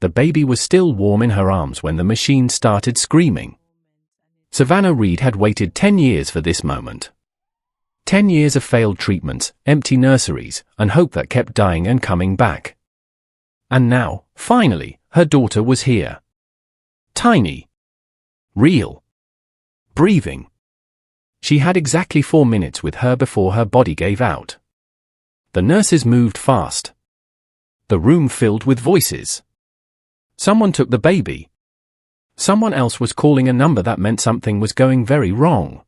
The baby was still warm in her arms when the machine started screaming. Savannah Reed had waited 10 years for this moment. 10 years of failed treatments, empty nurseries, and hope that kept dying and coming back. And now, finally, her daughter was here. Tiny. Real. Breathing. She had exactly 4 minutes with her before her body gave out. The nurses moved fast. The room filled with voices. Someone took the baby. Someone else was calling a number that meant something was going very wrong.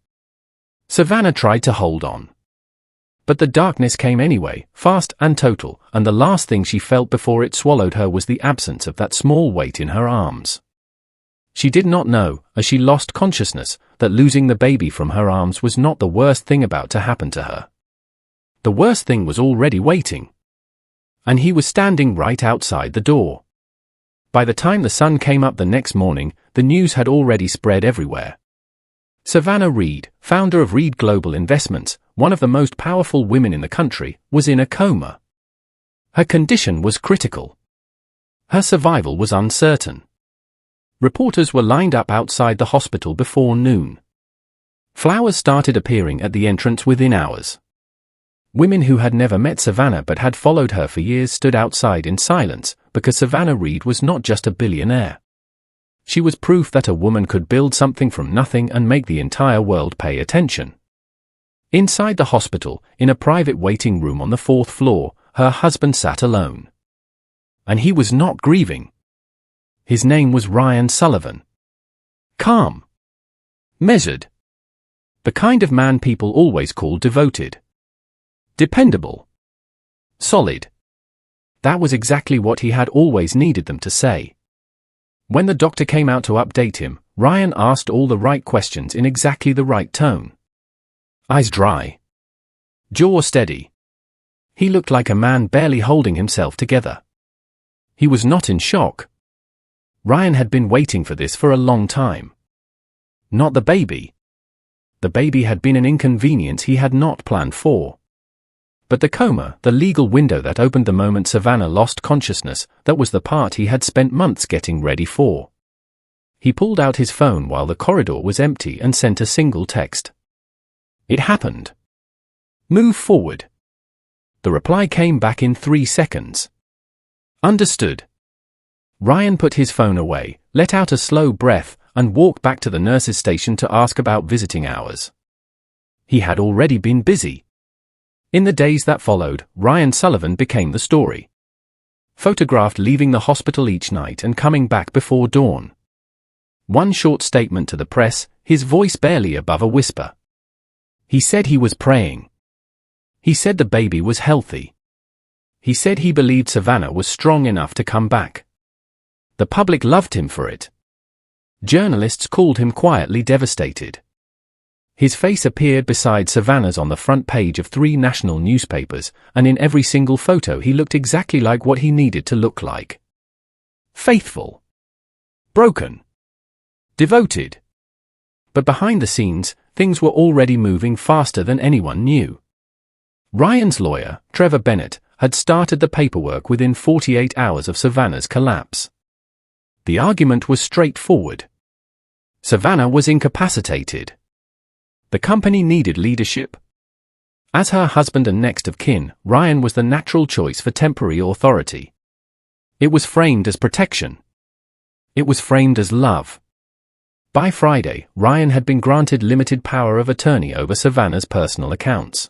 Savannah tried to hold on. But the darkness came anyway, fast and total, and the last thing she felt before it swallowed her was the absence of that small weight in her arms. She did not know, as she lost consciousness, that losing the baby from her arms was not the worst thing about to happen to her. The worst thing was already waiting. And he was standing right outside the door. By the time the sun came up the next morning, the news had already spread everywhere. Savannah Reed, founder of Reed Global Investments, one of the most powerful women in the country, was in a coma. Her condition was critical. Her survival was uncertain. Reporters were lined up outside the hospital before noon. Flowers started appearing at the entrance within hours. Women who had never met Savannah but had followed her for years stood outside in silence, because Savannah Reed was not just a billionaire. She was proof that a woman could build something from nothing and make the entire world pay attention. Inside the hospital, in a private waiting room on the 4th floor, her husband sat alone. And he was not grieving. His name was Ryan Sullivan. Calm. Measured. The kind of man people always call devoted. Dependable. Solid. That was exactly what he had always needed them to say. When the doctor came out to update him, Ryan asked all the right questions in exactly the right tone. Eyes dry. Jaw steady. He looked like a man barely holding himself together. He was not in shock. Ryan had been waiting for this for a long time. Not the baby. The baby had been an inconvenience he had not planned for. But the coma, the legal window that opened the moment Savannah lost consciousness, that was the part he had spent months getting ready for. He pulled out his phone while the corridor was empty and sent a single text. It happened. Move forward. The reply came back in 3 seconds. Understood. Ryan put his phone away, let out a slow breath, and walked back to the nurse's station to ask about visiting hours. He had already been busy. In the days that followed, Ryan Sullivan became the story. Photographed leaving the hospital each night and coming back before dawn. One short statement to the press, his voice barely above a whisper. He said he was praying. He said the baby was healthy. He said he believed Savannah was strong enough to come back. The public loved him for it. Journalists called him quietly devastated. His face appeared beside Savannah's on the front page of 3 national newspapers, and in every single photo he looked exactly like what he needed to look like. Faithful. Broken. Devoted. But behind the scenes, things were already moving faster than anyone knew. Ryan's lawyer, Trevor Bennett, had started the paperwork within 48 hours of Savannah's collapse. The argument was straightforward. Savannah was incapacitated. The company needed leadership. As her husband and next of kin, Ryan was the natural choice for temporary authority. It was framed as protection. It was framed as love. By Friday, Ryan had been granted limited power of attorney over Savannah's personal accounts.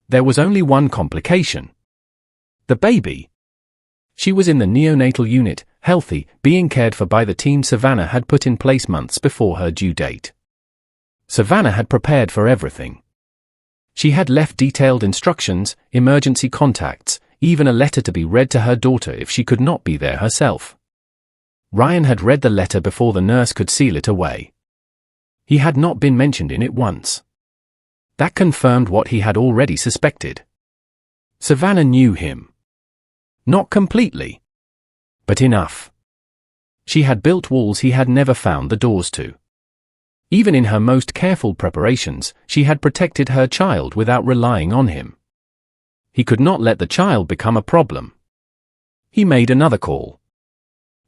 There was only one complication. The baby. She was in the neonatal unit, healthy, being cared for by the team Savannah had put in place months before her due date. Savannah had prepared for everything. She had left detailed instructions, emergency contacts, even a letter to be read to her daughter if she could not be there herself. Ryan had read the letter before the nurse could seal it away. He had not been mentioned in it once. That confirmed what he had already suspected. Savannah knew him. Not completely. But enough. She had built walls he had never found the doors to. Even in her most careful preparations, she had protected her child without relying on him. He could not let the child become a problem. He made another call.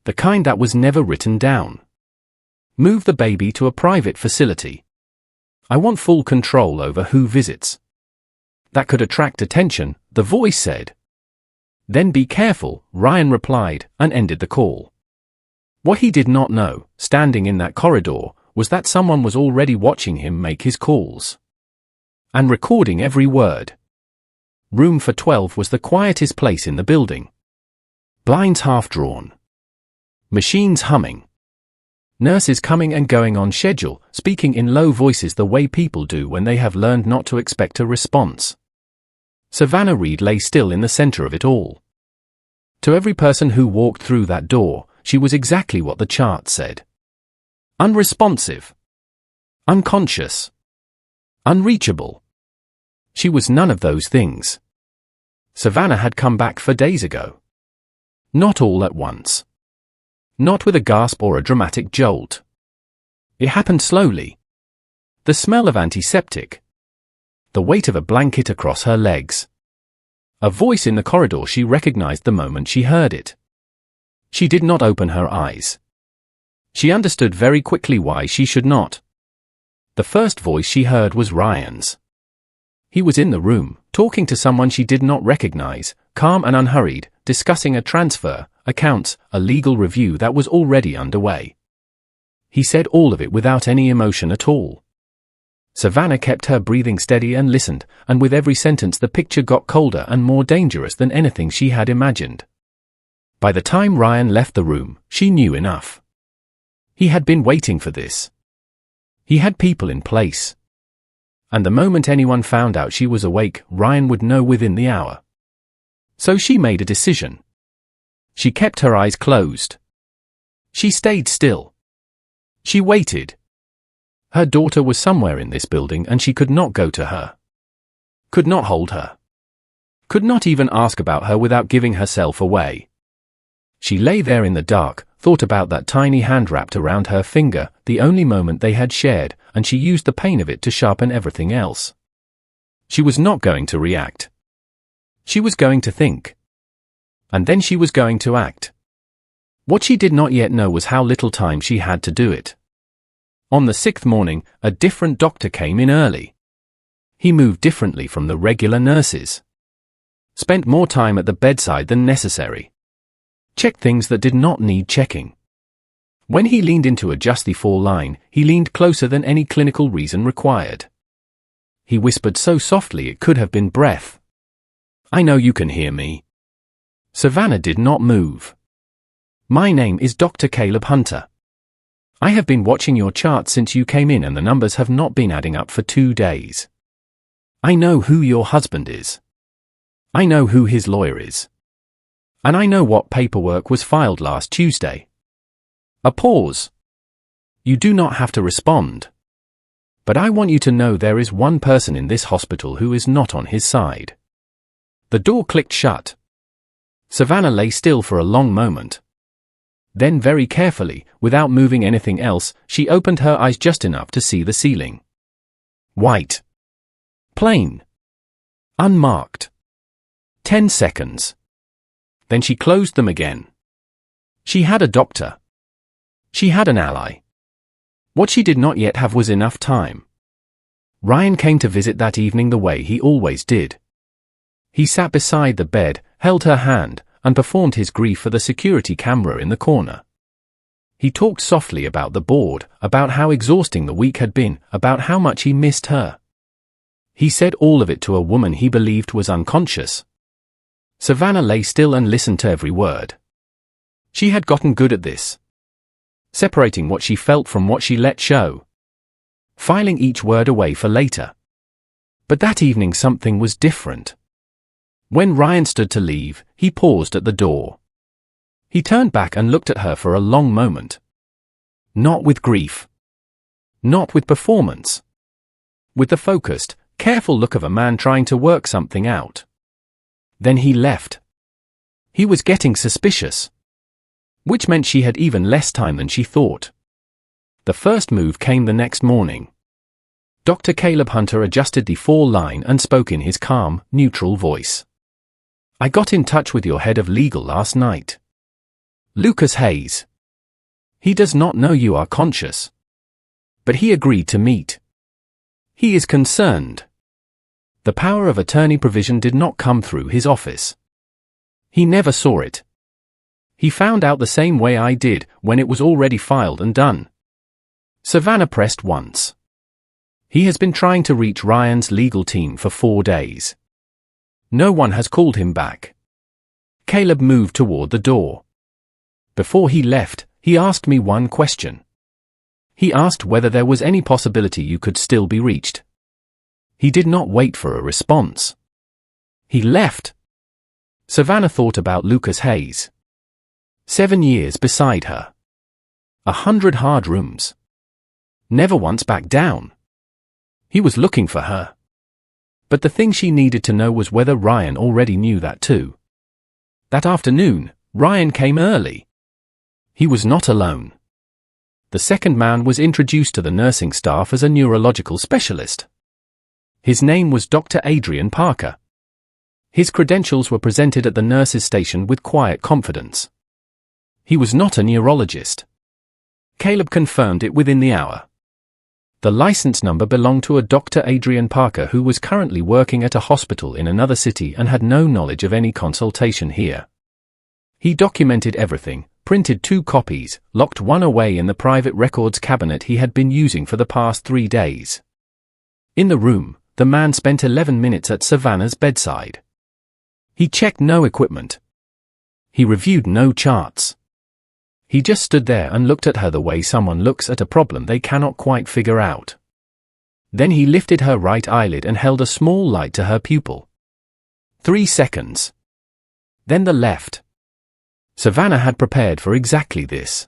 The kind that was never written down. Move the baby to a private facility. I want full control over who visits. That could attract attention, the voice said. Then be careful, Ryan replied, and ended the call. What he did not know, standing in that corridor, was that someone was already watching him make his calls. And recording every word. Room for 12 was the quietest place in the building. Blinds half drawn. Machines humming. Nurses coming and going on schedule, speaking in low voices the way people do when they have learned not to expect a response. Savannah Reed lay still in the center of it all. To every person who walked through that door, she was exactly what the chart said. Unresponsive. Unconscious. Unreachable. She was none of those things. Savannah had come back 4 days ago. Not all at once. Not with a gasp or a dramatic jolt. It happened slowly. The smell of antiseptic. The weight of a blanket across her legs. A voice in the corridor she recognized the moment she heard it. She did not open her eyes. She understood very quickly why she should not. The first voice she heard was Ryan's. He was in the room, talking to someone she did not recognize, calm and unhurried, discussing a transfer, accounts, a legal review that was already underway. He said all of it without any emotion at all. Savannah kept her breathing steady and listened, and with every sentence the picture got colder and more dangerous than anything she had imagined. By the time Ryan left the room, she knew enough. He had been waiting for this. He had people in place. And the moment anyone found out she was awake, Ryan would know within the hour. So she made a decision. She kept her eyes closed. She stayed still. She waited. Her daughter was somewhere in this building and she could not go to her. Could not hold her. Could not even ask about her without giving herself away. She lay there in the dark, thought about that tiny hand wrapped around her finger, the only moment they had shared, and she used the pain of it to sharpen everything else. She was not going to react. She was going to think. And then she was going to act. What she did not yet know was how little time she had to do it. On the 6th morning, a different doctor came in early. He moved differently from the regular nurses. Spent more time at the bedside than necessary. Checked things that did not need checking. When he leaned in to adjust the fall line, he leaned closer than any clinical reason required. He whispered so softly it could have been breath. I know you can hear me. Savannah did not move. My name is Dr. Caleb Hunter. I have been watching your chart since you came in and the numbers have not been adding up for 2 days. I know who your husband is. I know who his lawyer is. And I know what paperwork was filed last Tuesday. A pause. You do not have to respond. But I want you to know there is one person in this hospital who is not on his side. The door clicked shut. Savannah lay still for a long moment. Then very carefully, without moving anything else, she opened her eyes just enough to see the ceiling. White. Plain. Unmarked. 10 seconds. Then she closed them again. She had a doctor. She had an ally. What she did not yet have was enough time. Ryan came to visit that evening the way he always did. He sat beside the bed, held her hand, and performed his grief for the security camera in the corner. He talked softly about the board, about how exhausting the week had been, about how much he missed her. He said all of it to a woman he believed was unconscious. Savannah lay still and listened to every word. She had gotten good at this. Separating what she felt from what she let show. Filing each word away for later. But that evening something was different. When Ryan stood to leave, he paused at the door. He turned back and looked at her for a long moment. Not with grief. Not with performance. With the focused, careful look of a man trying to work something out. Then he left. He was getting suspicious. Which meant she had even less time than she thought. The first move came the next morning. Dr. Caleb Hunter adjusted the fall line and spoke in his calm, neutral voice. I got in touch with your head of legal last night. Lucas Hayes. He does not know you are conscious. But he agreed to meet. He is concerned. The power of attorney provision did not come through his office. He never saw it. He found out the same way I did, when it was already filed and done. Savannah pressed once. He has been trying to reach Ryan's legal team for 4 days. No one has called him back. Caleb moved toward the door. Before he left, he asked me one question. He asked whether there was any possibility you could still be reached. He did not wait for a response. He left. Savannah thought about Lucas Hayes. 7 years beside her. 100 hard rooms. Never once backed down. He was looking for her. But the thing she needed to know was whether Ryan already knew that too. That afternoon, Ryan came early. He was not alone. The second man was introduced to the nursing staff as a neurological specialist. His name was Dr. Adrian Parker. His credentials were presented at the nurse's station with quiet confidence. He was not a neurologist. Caleb confirmed it within the hour. The license number belonged to a Dr. Adrian Parker who was currently working at a hospital in another city and had no knowledge of any consultation here. He documented everything, printed 2 copies, locked one away in the private records cabinet he had been using for the past 3 days. In the room, the man spent 11 minutes at Savannah's bedside. He checked no equipment. He reviewed no charts. He just stood there and looked at her the way someone looks at a problem they cannot quite figure out. Then he lifted her right eyelid and held a small light to her pupil. 3 seconds. Then the left. Savannah had prepared for exactly this.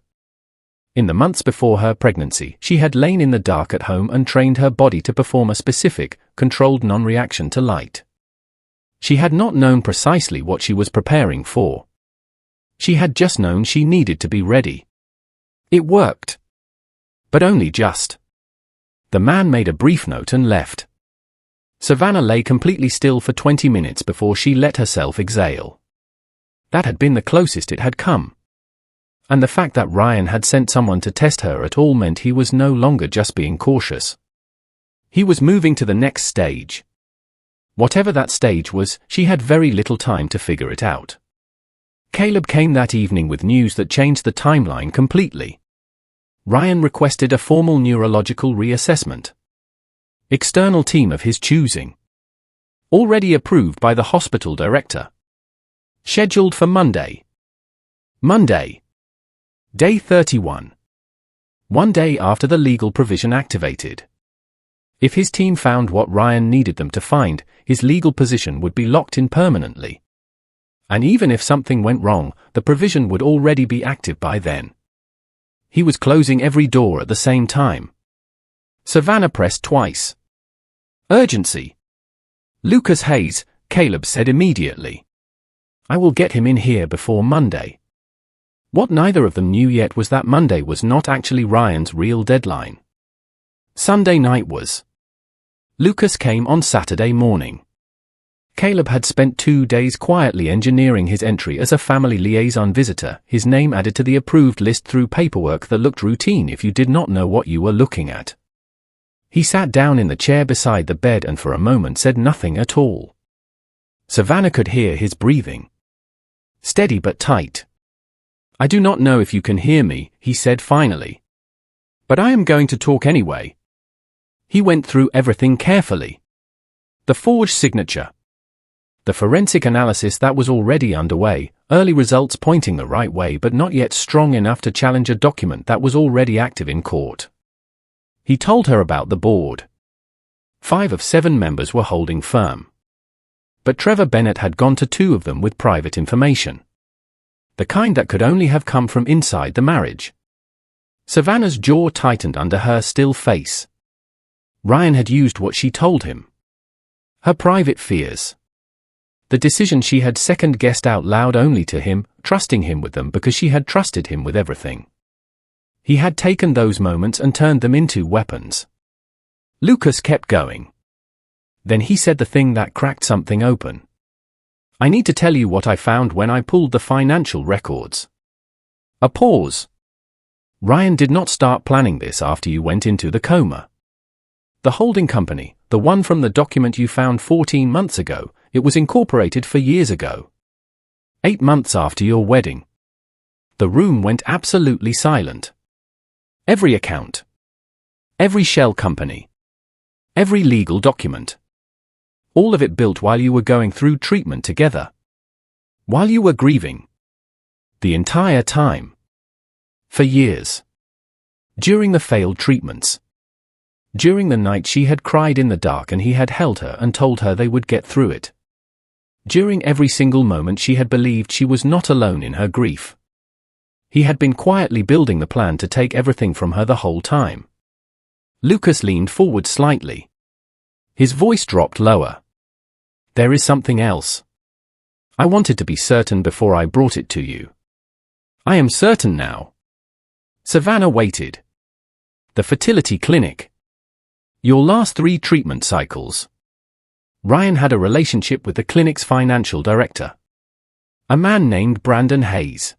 In the months before her pregnancy, she had lain in the dark at home and trained her body to perform a specific, controlled non-reaction to light. She had not known precisely what she was preparing for. She had just known she needed to be ready. It worked. But only just. The man made a brief note and left. Savannah lay completely still for 20 minutes before she let herself exhale. That had been the closest it had come. And the fact that Ryan had sent someone to test her at all meant he was no longer just being cautious. He was moving to the next stage. Whatever that stage was, she had very little time to figure it out. Caleb came that evening with news that changed the timeline completely. Ryan requested a formal neurological reassessment. External team of his choosing. Already approved by the hospital director. Scheduled for Monday. Monday. Day 31. 1 day after the legal provision activated. If his team found what Ryan needed them to find, his legal position would be locked in permanently. And even if something went wrong, the provision would already be active by then. He was closing every door at the same time. Savannah pressed twice. Urgency. Lucas Hayes, Caleb said immediately. I will get him in here before Monday. What neither of them knew yet was that Monday was not actually Ryan's real deadline. Sunday night was. Lucas came on Saturday morning. Caleb had spent 2 days quietly engineering his entry as a family liaison visitor, his name added to the approved list through paperwork that looked routine if you did not know what you were looking at. He sat down in the chair beside the bed and for a moment said nothing at all. Savannah could hear his breathing. Steady but tight. I do not know if you can hear me, he said finally. But I am going to talk anyway. He went through everything carefully. The forged signature. The forensic analysis that was already underway, early results pointing the right way but not yet strong enough to challenge a document that was already active in court. He told her about the board. 5 of 7 members were holding firm. But Trevor Bennett had gone to 2 of them with private information. The kind that could only have come from inside the marriage. Savannah's jaw tightened under her still face. Ryan had used what she told him. Her private fears. The decision she had second-guessed out loud only to him, trusting him with them because she had trusted him with everything. He had taken those moments and turned them into weapons. Lucas kept going. Then he said the thing that cracked something open. I need to tell you what I found when I pulled the financial records. A pause. Ryan did not start planning this after you went into the coma. The holding company, the one from the document you found 14 months ago, it was incorporated for years ago. 8 months after your wedding. The room went absolutely silent. Every account. Every shell company. Every legal document. All of it built while you were going through treatment together. While you were grieving. The entire time. For years. During the failed treatments. During the night she had cried in the dark and he had held her and told her they would get through it. During every single moment she had believed she was not alone in her grief. He had been quietly building the plan to take everything from her the whole time. Lucas leaned forward slightly. His voice dropped lower. There is something else. I wanted to be certain before I brought it to you. I am certain now. Savannah waited. The fertility clinic. Your last 3 treatment cycles. Ryan had a relationship with the clinic's financial director. A man named Brandon Hayes.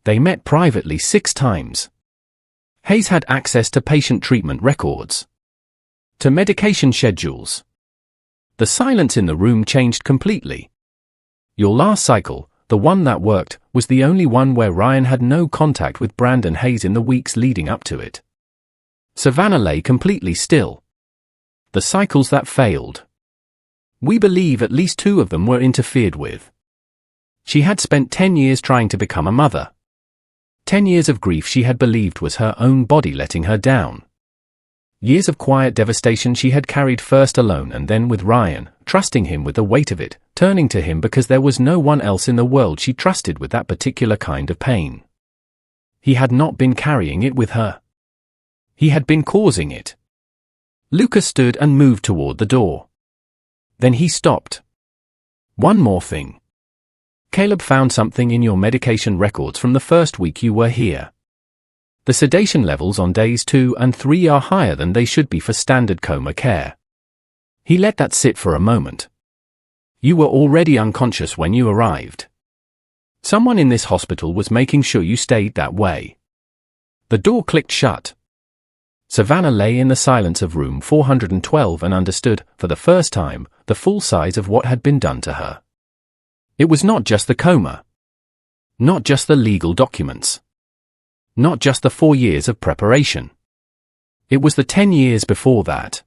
They met privately 6 times. Hayes had access to patient treatment records. To medication schedules. The silence in the room changed completely. Your last cycle, the one that worked, was the only one where Ryan had no contact with Brandon Hayes in the weeks leading up to it. Savannah lay completely still. The cycles that failed. We believe at least 2 of them were interfered with. She had spent 10 years trying to become a mother. 10 years of grief she had believed was her own body letting her down. Years of quiet devastation she had carried first alone and then with Ryan, trusting him with the weight of it, turning to him because there was no one else in the world she trusted with that particular kind of pain. He had not been carrying it with her. He had been causing it. Lucas stood and moved toward the door. Then he stopped. One more thing. Caleb found something in your medication records from the first week you were here. The sedation levels on days 2 and 3 are higher than they should be for standard coma care. He let that sit for a moment. You were already unconscious when you arrived. Someone in this hospital was making sure you stayed that way. The door clicked shut. Savannah lay in the silence of room 412 and understood, for the first time, the full size of what had been done to her. It was not just the coma. Not just the legal documents. Not just the 4 years of preparation. It was the 10 years before that.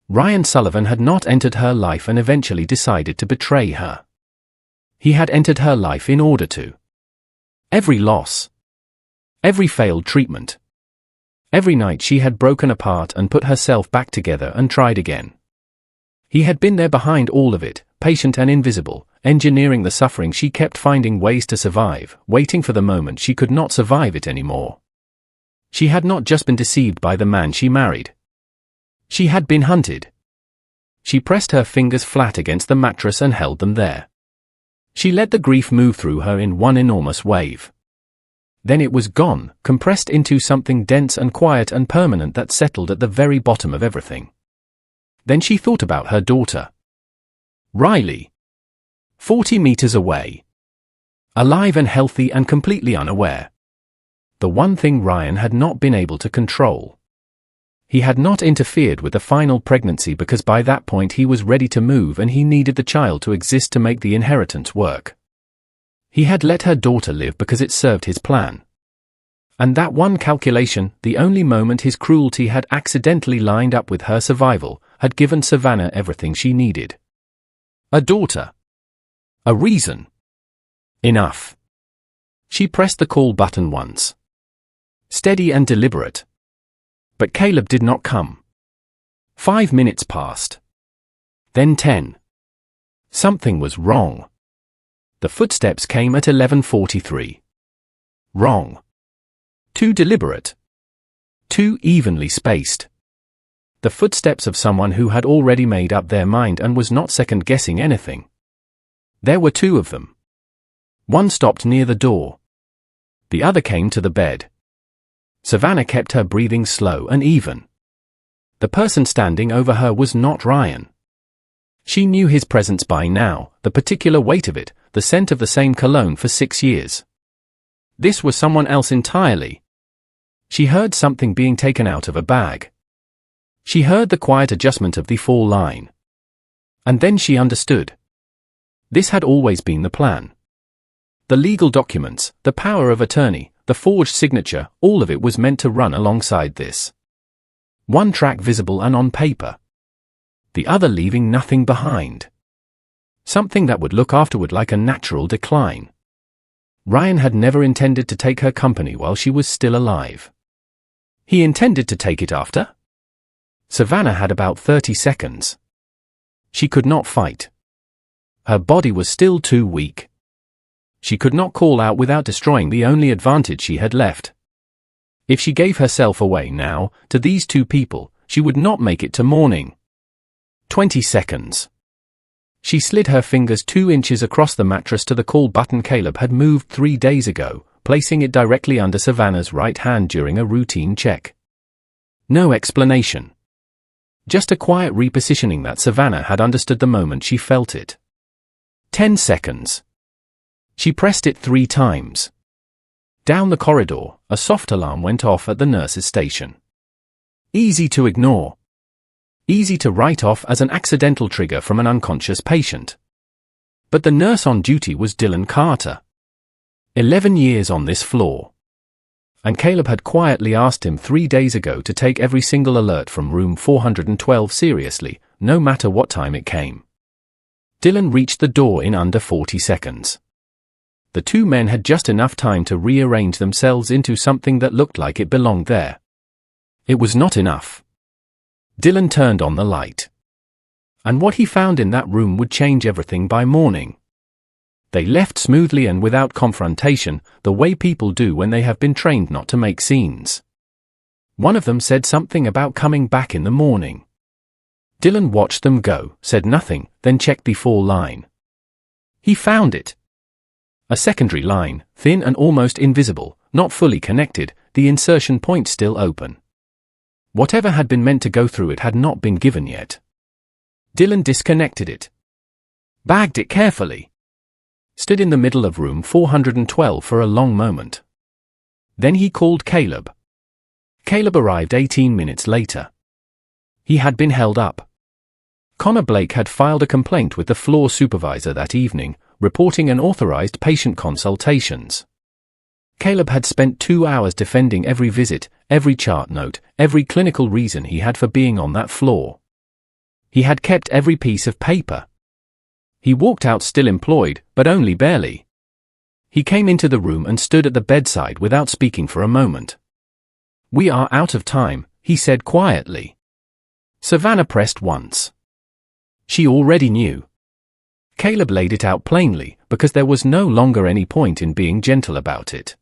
Ryan Sullivan had not entered her life and eventually decided to betray her. He had entered her life in order to. Every loss. Every failed treatment. Every night she had broken apart and put herself back together and tried again. He had been there behind all of it, patient and invisible, engineering the suffering she kept finding ways to survive, waiting for the moment she could not survive it anymore. She had not just been deceived by the man she married. She had been hunted. She pressed her fingers flat against the mattress and held them there. She let the grief move through her in one enormous wave. Then it was gone, compressed into something dense and quiet and permanent that settled at the very bottom of everything. Then she thought about her daughter. Riley. 40 meters away. Alive and healthy and completely unaware. The one thing Ryan had not been able to control. He had not interfered with the final pregnancy because by that point he was ready to move and he needed the child to exist to make the inheritance work. He had let her daughter live because it served his plan. And that one calculation, the only moment his cruelty had accidentally lined up with her survival, had given Savannah everything she needed. A daughter. A reason. Enough. She pressed the call button once. Steady and deliberate. But Caleb did not come. 5 minutes passed. Then 10. Something was wrong. The footsteps came at 11:43. Wrong. Too deliberate. Too evenly spaced. The footsteps of someone who had already made up their mind and was not second-guessing anything. There were 2 of them. One stopped near the door. The other came to the bed. Savannah kept her breathing slow and even. The person standing over her was not Ryan. She knew his presence by now, the particular weight of it, the scent of the same cologne for 6 years. This was someone else entirely. She heard something being taken out of a bag. She heard the quiet adjustment of the fall line. And then she understood. This had always been the plan. The legal documents, the power of attorney, the forged signature, all of it was meant to run alongside this. One track visible and on paper. The other leaving nothing behind. Something that would look afterward like a natural decline. Ryan had never intended to take her company while she was still alive. He intended to take it after? Savannah had about 30 seconds. She could not fight. Her body was still too weak. She could not call out without destroying the only advantage she had left. If she gave herself away now, to these two people, she would not make it to morning. 20 seconds. She slid her fingers 2 inches across the mattress to the call button Caleb had moved 3 days ago, placing it directly under Savannah's right hand during a routine check. No explanation. Just a quiet repositioning that Savannah had understood the moment she felt it. 10 seconds. She pressed it 3 times. Down the corridor, a soft alarm went off at the nurse's station. Easy to ignore. Easy to write off as an accidental trigger from an unconscious patient. But the nurse on duty was Dylan Carter. 11 years on this floor. And Caleb had quietly asked him 3 days ago to take every single alert from room 412 seriously, no matter what time it came. Dylan reached the door in under 40 seconds. The two men had just enough time to rearrange themselves into something that looked like it belonged there. It was not enough. Dylan turned on the light. And what he found in that room would change everything by morning. They left smoothly and without confrontation, the way people do when they have been trained not to make scenes. One of them said something about coming back in the morning. Dylan watched them go, said nothing, then checked the fall line. He found it. A secondary line, thin and almost invisible, not fully connected, the insertion point still open. Whatever had been meant to go through it had not been given yet. Dylan disconnected it. Bagged it carefully. Stood in the middle of room 412 for a long moment. Then he called Caleb. Caleb arrived 18 minutes later. He had been held up. Connor Blake had filed a complaint with the floor supervisor that evening, reporting unauthorized patient consultations. Caleb had spent 2 hours defending every visit, every chart note, every clinical reason he had for being on that floor. He had kept every piece of paper. He walked out still employed, but only barely. He came into the room and stood at the bedside without speaking for a moment. "We are out of time," he said quietly. Savannah pressed once. She already knew. Caleb laid it out plainly, because there was no longer any point in being gentle about it.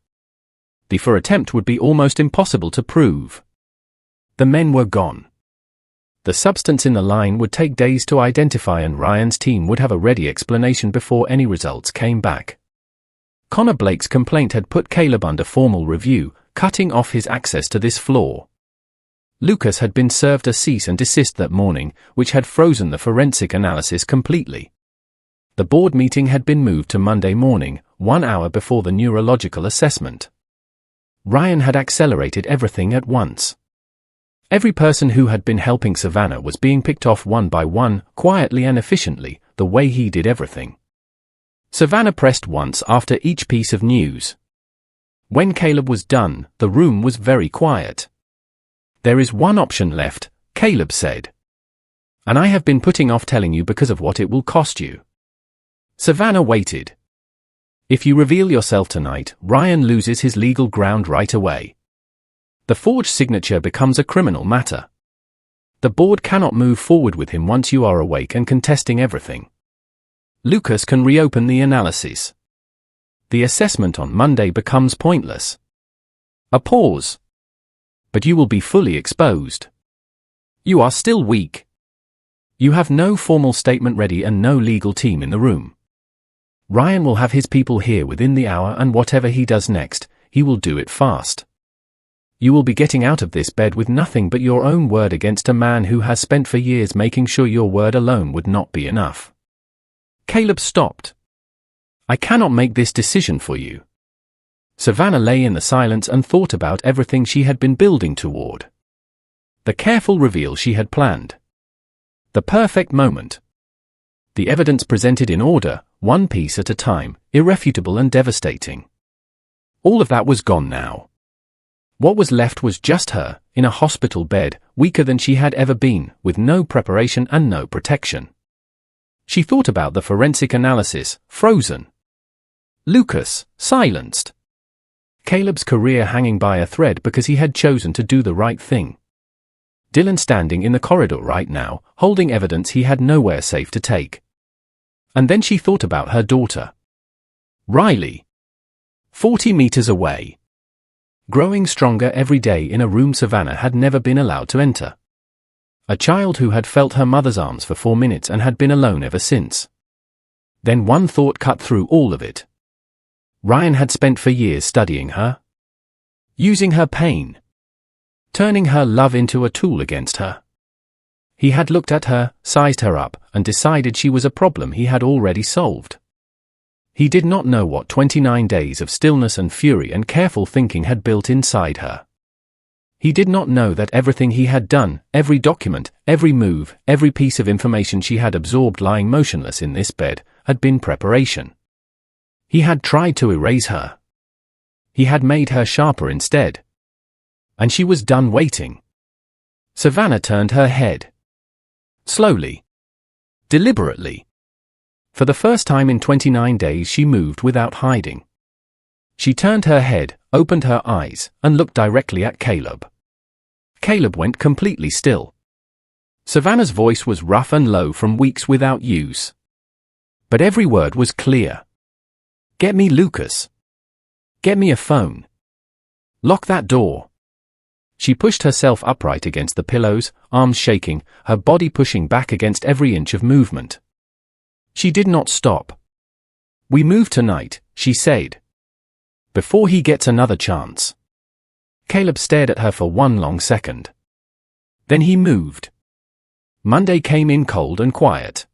The attempt would be almost impossible to prove. The men were gone. The substance in the line would take days to identify, and Ryan's team would have a ready explanation before any results came back. Connor Blake's complaint had put Caleb under formal review, cutting off his access to this floor. Lucas had been served a cease and desist that morning, which had frozen the forensic analysis completely. The board meeting had been moved to Monday morning, 1 hour before the neurological assessment. Ryan had accelerated everything at once. Every person who had been helping Savannah was being picked off one by one, quietly and efficiently, the way he did everything. Savannah pressed once after each piece of news. When Caleb was done, the room was very quiet. "There is one option left," Caleb said. "And I have been putting off telling you because of what it will cost you." Savannah waited. "If you reveal yourself tonight, Ryan loses his legal ground right away. The forged signature becomes a criminal matter. The board cannot move forward with him once you are awake and contesting everything. Lucas can reopen the analysis. The assessment on Monday becomes pointless." A pause. "But you will be fully exposed. You are still weak. You have no formal statement ready and no legal team in the room. Ryan will have his people here within the hour, and whatever he does next, he will do it fast. You will be getting out of this bed with nothing but your own word against a man who has spent for years making sure your word alone would not be enough." Caleb stopped. "I cannot make this decision for you." Savannah lay in the silence and thought about everything she had been building toward. The careful reveal she had planned. The perfect moment. The evidence presented in order, one piece at a time, irrefutable and devastating. All of that was gone now. What was left was just her, in a hospital bed, weaker than she had ever been, with no preparation and no protection. She thought about the forensic analysis, frozen. Lucas, silenced. Caleb's career hanging by a thread because he had chosen to do the right thing. Dylan standing in the corridor right now, holding evidence he had nowhere safe to take. And then she thought about her daughter. Riley. 40 meters away. Growing stronger every day in a room Savannah had never been allowed to enter. A child who had felt her mother's arms for 4 minutes and had been alone ever since. Then one thought cut through all of it. Ryan had spent for years studying her. Using her pain. Turning her love into a tool against her. He had looked at her, sized her up, and decided she was a problem he had already solved. He did not know what 29 days of stillness and fury and careful thinking had built inside her. He did not know that everything he had done, every document, every move, every piece of information she had absorbed lying motionless in this bed, had been preparation. He had tried to erase her. He had made her sharper instead. And she was done waiting. Savannah turned her head. Slowly. Deliberately. For the first time in 29 days she moved without hiding. She turned her head, opened her eyes, and looked directly at Caleb. Caleb went completely still. Savannah's voice was rough and low from weeks without use. But every word was clear. Get me Lucas. Get me a phone. Lock that door. She pushed herself upright against the pillows, arms shaking, her body pushing back against every inch of movement. She did not stop. We move tonight, she said. Before he gets another chance. Caleb stared at her for one long second. Then he moved. Monday came in cold and quiet.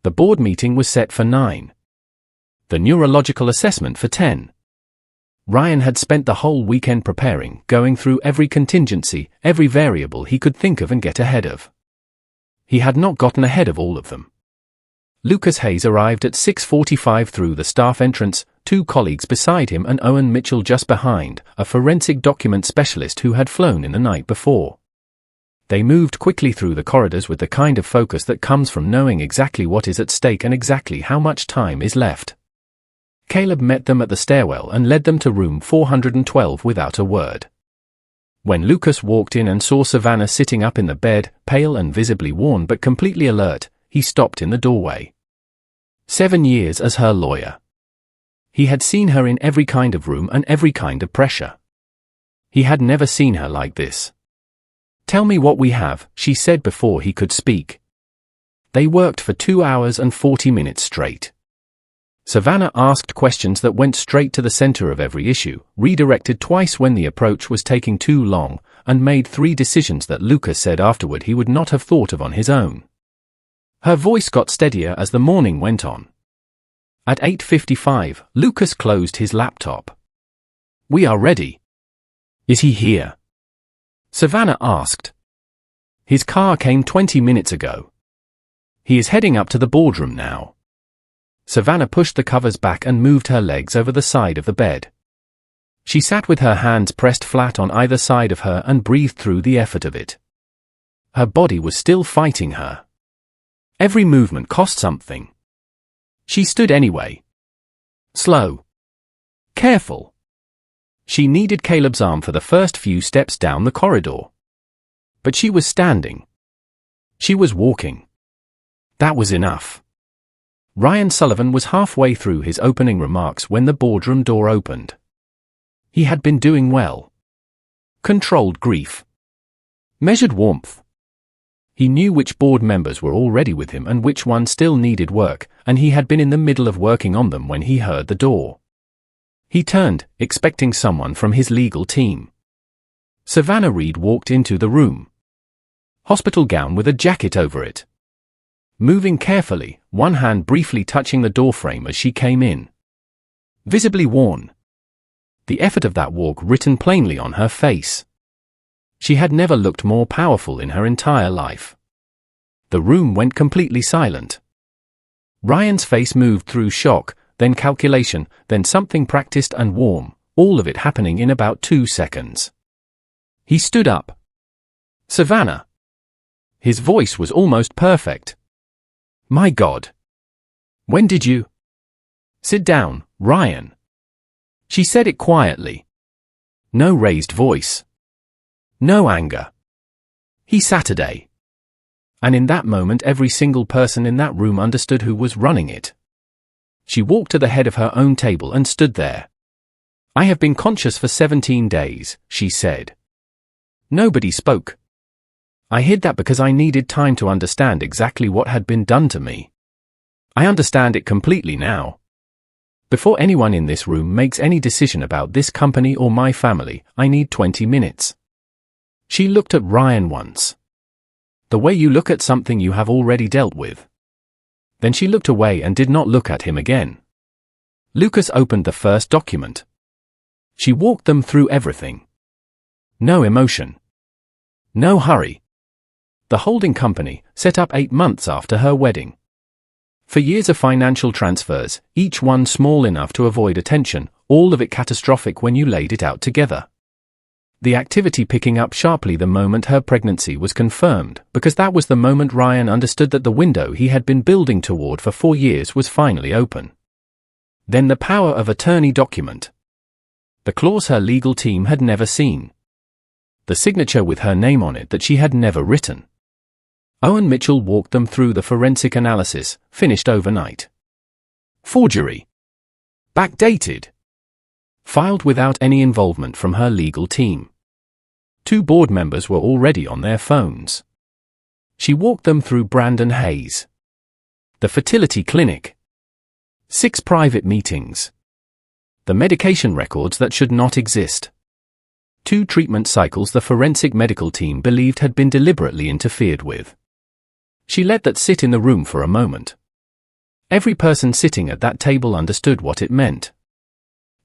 The board meeting was set for 9. The neurological assessment for 10. Ryan had spent the whole weekend preparing, going through every contingency, every variable he could think of and get ahead of. He had not gotten ahead of all of them. Lucas Hayes arrived at 6:45 through the staff entrance, 2 colleagues beside him and Owen Mitchell just behind, a forensic document specialist who had flown in the night before. They moved quickly through the corridors with the kind of focus that comes from knowing exactly what is at stake and exactly how much time is left. Caleb met them at the stairwell and led them to room 412 without a word. When Lucas walked in and saw Savannah sitting up in the bed, pale and visibly worn but completely alert, he stopped in the doorway. 7 years as her lawyer. He had seen her in every kind of room and every kind of pressure. He had never seen her like this. Tell me what we have, she said before he could speak. They worked for 2 hours and 40 minutes straight. Savannah asked questions that went straight to the center of every issue, redirected twice when the approach was taking too long, and made 3 decisions that Lucas said afterward he would not have thought of on his own. Her voice got steadier as the morning went on. At 8:55, Lucas closed his laptop. We are ready. Is he here? Savannah asked. His car came 20 minutes ago. He is heading up to the boardroom now. Savannah pushed the covers back and moved her legs over the side of the bed. She sat with her hands pressed flat on either side of her and breathed through the effort of it. Her body was still fighting her. Every movement cost something. She stood anyway. Slow. Careful. She needed Caleb's arm for the first few steps down the corridor. But she was standing. She was walking. That was enough. Ryan Sullivan was halfway through his opening remarks when the boardroom door opened. He had been doing well. Controlled grief. Measured warmth. He knew which board members were already with him and which ones still needed work, and he had been in the middle of working on them when he heard the door. He turned, expecting someone from his legal team. Savannah Reed walked into the room. Hospital gown with a jacket over it. Moving carefully, one hand briefly touching the doorframe as she came in. Visibly worn. the effort of that walk written plainly on her face. She had never looked more powerful in her entire life. The room went completely silent. Ryan's face moved through shock, then calculation, then something practiced and warm, all of it happening in about 2 seconds. He stood up. "Savannah." His voice was almost perfect. "My God. When did you—" "Sit down, Ryan." She said it quietly. No raised voice. No anger. He Saturday. And in that moment every single person in that room understood who was running it. She walked to the head of her own table and stood there. "I have been conscious for 17 days, she said. Nobody spoke. I hid that because I needed time to understand exactly what had been done to me. I understand it completely now. Before anyone in this room makes any decision about this company or my family, I need 20 minutes. She looked at Ryan once. The way you look at something you have already dealt with. Then she looked away and did not look at him again. Lucas opened the first document. She walked them through everything. No emotion. No hurry. The holding company, set up 8 months after her wedding. For years of financial transfers, each one small enough to avoid attention, all of it catastrophic when you laid it out together. The activity picking up sharply the moment her pregnancy was confirmed, because that was the moment Ryan understood that the window he had been building toward for 4 years was finally open. Then the power of attorney document. The clause her legal team had never seen. The signature with her name on it that she had never written. Owen Mitchell walked them through the forensic analysis, finished overnight. Forgery. Backdated. Filed without any involvement from her legal team. 2 board members were already on their phones. She walked them through Brandon Hayes. The fertility clinic. 6 private meetings. The medication records that should not exist. 2 treatment cycles the forensic medical team believed had been deliberately interfered with. She let that sit in the room for a moment. Every person sitting at that table understood what it meant.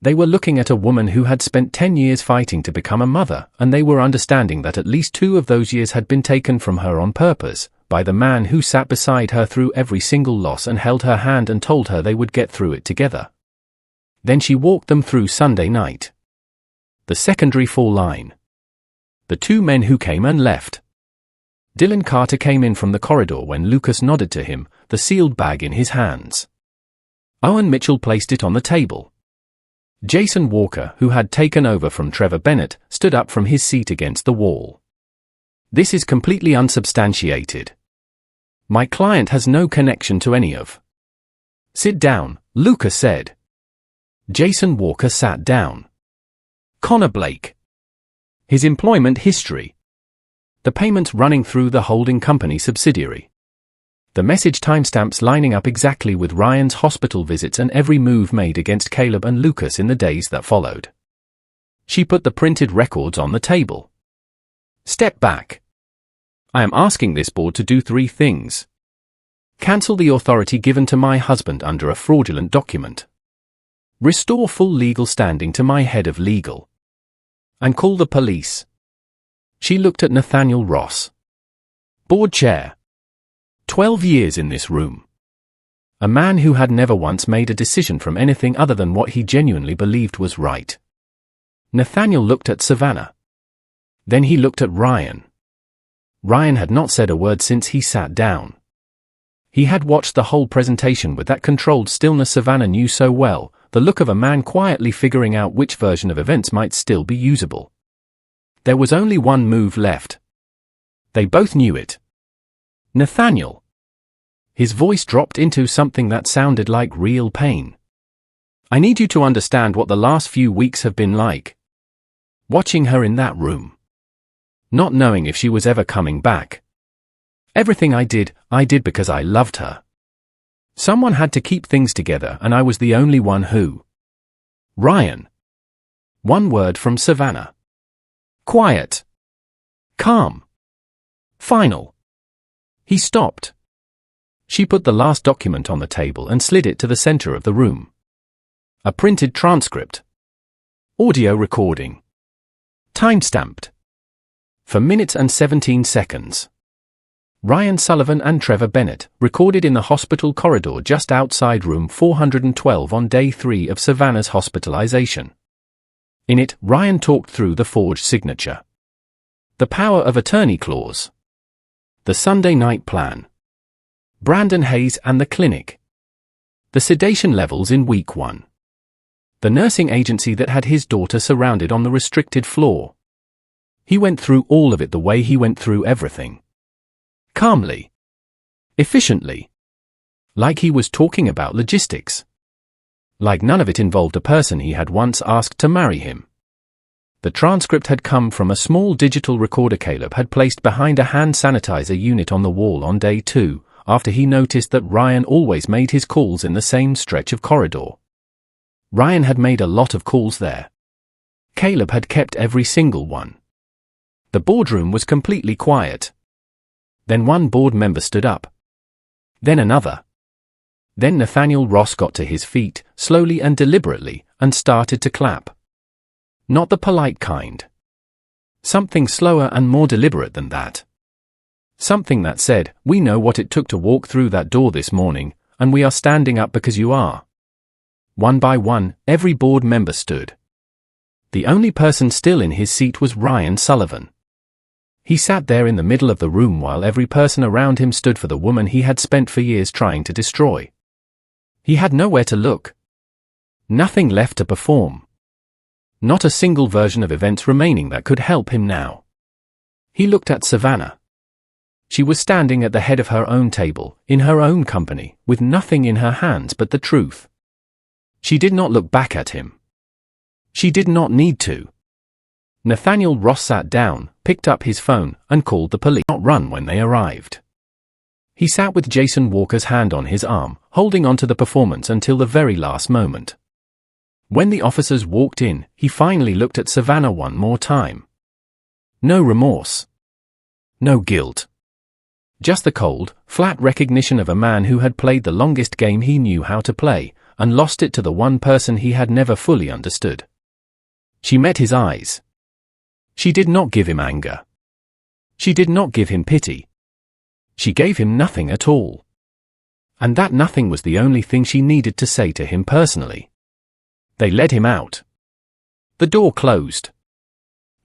They were looking at a woman who had spent 10 years fighting to become a mother, and they were understanding that at least 2 of those years had been taken from her on purpose, by the man who sat beside her through every single loss and held her hand and told her they would get through it together. Then she walked them through Sunday night. The secondary fall line. The 2 men who came and left. Dylan Carter came in from the corridor when Lucas nodded to him, the sealed bag in his hands. Owen Mitchell placed it on the table. Jason Walker, who had taken over from Trevor Bennett, stood up from his seat against the wall. "This is completely unsubstantiated. My client has no connection to any of." "Sit down," Lucas said. Jason Walker sat down. "Connor Blake. His employment history. The payments running through the holding company subsidiary. The message timestamps lining up exactly with Ryan's hospital visits and every move made against Caleb and Lucas in the days that followed." She put the printed records on the table. "Step back. I am asking this board to do 3 things. Cancel the authority given to my husband under a fraudulent document. Restore full legal standing to my head of legal. And call the police." She looked at Nathaniel Ross. Board chair. 12 years in this room. A man who had never once made a decision from anything other than what he genuinely believed was right. Nathaniel looked at Savannah. Then he looked at Ryan. Ryan had not said a word since he sat down. He had watched the whole presentation with that controlled stillness Savannah knew so well, the look of a man quietly figuring out which version of events might still be usable. There was only one move left. They both knew it. "Nathaniel." His voice dropped into something that sounded like real pain. "I need you to understand what the last few weeks have been like. Watching her in that room. Not knowing if she was ever coming back. Everything I did because I loved her. Someone had to keep things together and I was the only one who." Ryan. One word from Savannah. Quiet. Calm. Final. He stopped. She put the last document on the table and slid it to the center of the room. A printed transcript. Audio recording. Timestamped. For minutes and 17 seconds. Ryan Sullivan and Trevor Bennett, recorded in the hospital corridor just outside room 412 on day 3 of Savannah's hospitalization. In it, Ryan talked through the forged signature, the power of attorney clause, the Sunday night plan, Brandon Hayes and the clinic, the sedation levels in week 1, the nursing agency that had his daughter surrounded on the restricted floor. He went through all of it the way he went through everything. Calmly. Efficiently. Like he was talking about logistics. Like none of it involved a person he had once asked to marry him. The transcript had come from a small digital recorder Caleb had placed behind a hand sanitizer unit on the wall on day 2, after he noticed that Ryan always made his calls in the same stretch of corridor. Ryan had made a lot of calls there. Caleb had kept every single one. The boardroom was completely quiet. Then one board member stood up. Then another. Then Nathaniel Ross got to his feet, slowly and deliberately, and started to clap. Not the polite kind. Something slower and more deliberate than that. Something that said, "We know what it took to walk through that door this morning, and we are standing up because you are." One by one, every board member stood. The only person still in his seat was Ryan Sullivan. He sat there in the middle of the room while every person around him stood for the woman he had spent for years trying to destroy. He had nowhere to look. Nothing left to perform. Not a single version of events remaining that could help him now. He looked at Savannah. She was standing at the head of her own table, in her own company, with nothing in her hands but the truth. She did not look back at him. She did not need to. Nathaniel Ross sat down, picked up his phone, and called the police. Not run when they arrived. He sat with Jason Walker's hand on his arm, holding on to the performance until the very last moment. When the officers walked in, he finally looked at Savannah one more time. No remorse. No guilt. Just the cold, flat recognition of a man who had played the longest game he knew how to play, and lost it to the one person he had never fully understood. She met his eyes. She did not give him anger. She did not give him pity. She gave him nothing at all. And that nothing was the only thing she needed to say to him personally. They led him out. The door closed.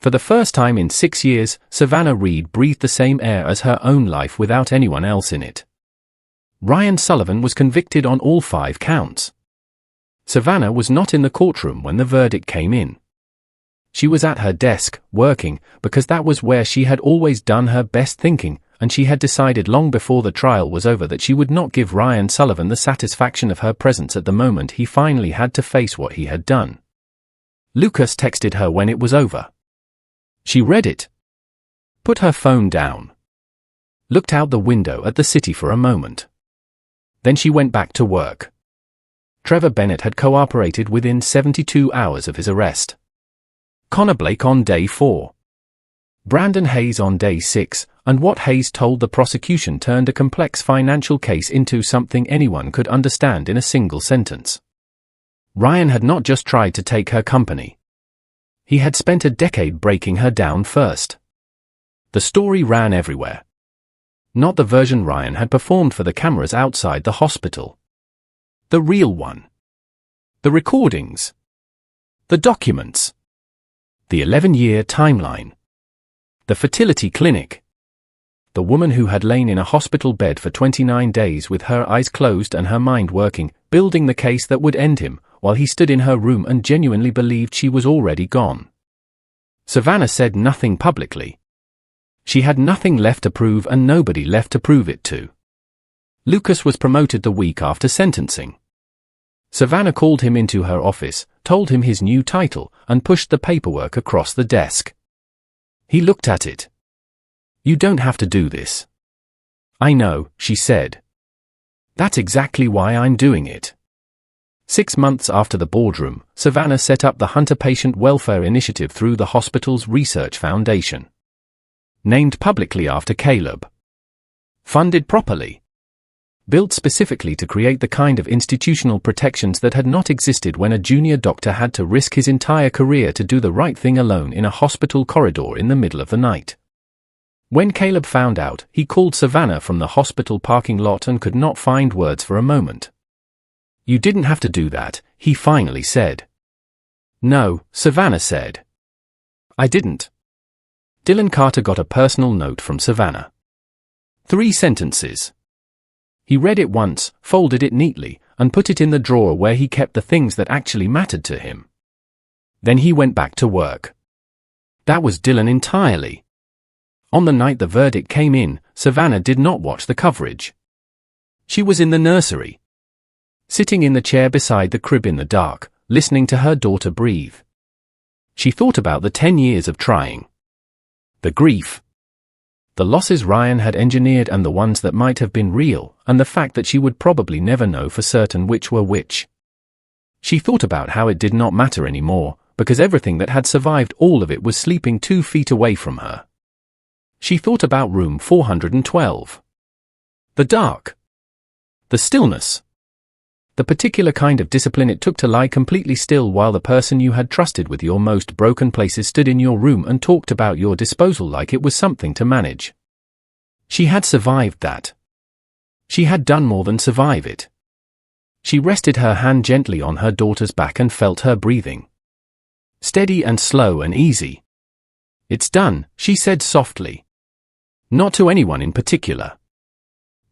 For the first time in 6 years, Savannah Reed breathed the same air as her own life without anyone else in it. Ryan Sullivan was convicted on all 5 counts. Savannah was not in the courtroom when the verdict came in. She was at her desk, working, because that was where she had always done her best thinking, and she had decided long before the trial was over that she would not give Ryan Sullivan the satisfaction of her presence at the moment he finally had to face what he had done. Lucas texted her when it was over. She read it. Put her phone down. Looked out the window at the city for a moment. Then she went back to work. Trevor Bennett had cooperated within 72 hours of his arrest. Connor Blake on day 4. Brandon Hayes on day 6, and what Hayes told the prosecution turned a complex financial case into something anyone could understand in a single sentence. Ryan had not just tried to take her company. He had spent a decade breaking her down first. The story ran everywhere. Not the version Ryan had performed for the cameras outside the hospital. The real one. The recordings. The documents. The 11-year timeline. The fertility clinic. The woman who had lain in a hospital bed for 29 days with her eyes closed and her mind working, building the case that would end him, while he stood in her room and genuinely believed she was already gone. Savannah said nothing publicly. She had nothing left to prove and nobody left to prove it to. Lucas was promoted the week after sentencing. Savannah called him into her office, told him his new title, and pushed the paperwork across the desk. He looked at it. "You don't have to do this." "I know," she said. "That's exactly why I'm doing it." 6 months after the boardroom, Savannah set up the Hunter Patient Welfare Initiative through the hospital's research foundation. Named publicly after Caleb. Funded properly. built specifically to create the kind of institutional protections that had not existed when a junior doctor had to risk his entire career to do the right thing alone in a hospital corridor in the middle of the night. When Caleb found out, he called Savannah from the hospital parking lot and could not find words for a moment. "You didn't have to do that," he finally said. "No," Savannah said. "I didn't." Dylan Carter got a personal note from Savannah. 3 sentences. He read it once, folded it neatly, and put it in the drawer where he kept the things that actually mattered to him. Then he went back to work. That was Dylan entirely. On the night the verdict came in, Savannah did not watch the coverage. She was in the nursery, sitting in the chair beside the crib in the dark, listening to her daughter breathe. She thought about the 10 years of trying. The grief. The losses Ryan had engineered and the ones that might have been real, and the fact that she would probably never know for certain which were which. She thought about how it did not matter anymore, because everything that had survived all of it was sleeping 2 feet away from her. She thought about room 412. The dark. The stillness. The particular kind of discipline it took to lie completely still while the person you had trusted with your most broken places stood in your room and talked about your disposal like it was something to manage. She had survived that. She had done more than survive it. She rested her hand gently on her daughter's back and felt her breathing. Steady and slow and easy. "It's done," she said softly. Not to anyone in particular.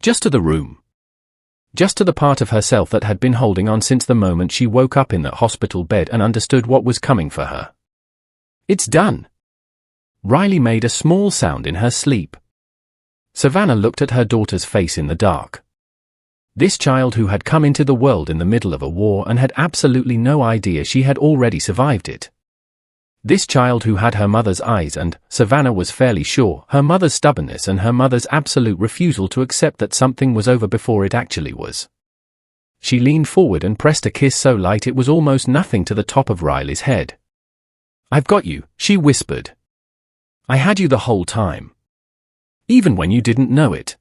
Just to the room. Just to the part of herself that had been holding on since the moment she woke up in that hospital bed and understood what was coming for her. "It's done." Riley made a small sound in her sleep. Savannah looked at her daughter's face in the dark. This child who had come into the world in the middle of a war and had absolutely no idea she had already survived it. This child who had her mother's eyes and, Savannah was fairly sure, her mother's stubbornness and her mother's absolute refusal to accept that something was over before it actually was. She leaned forward and pressed a kiss so light it was almost nothing to the top of Riley's head. "I've got you," she whispered. "I had you the whole time. Even when you didn't know it."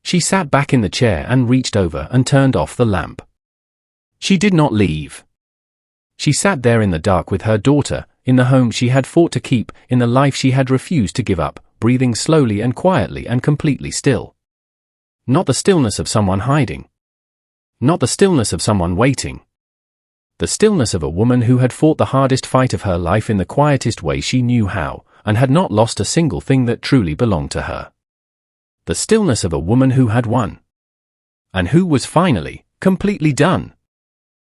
She sat back in the chair and reached over and turned off the lamp. She did not leave. She sat there in the dark with her daughter, in the home she had fought to keep, in the life she had refused to give up, breathing slowly and quietly and completely still. Not the stillness of someone hiding. Not the stillness of someone waiting. The stillness of a woman who had fought the hardest fight of her life in the quietest way she knew how, and had not lost a single thing that truly belonged to her. The stillness of a woman who had won. And who was finally, completely done.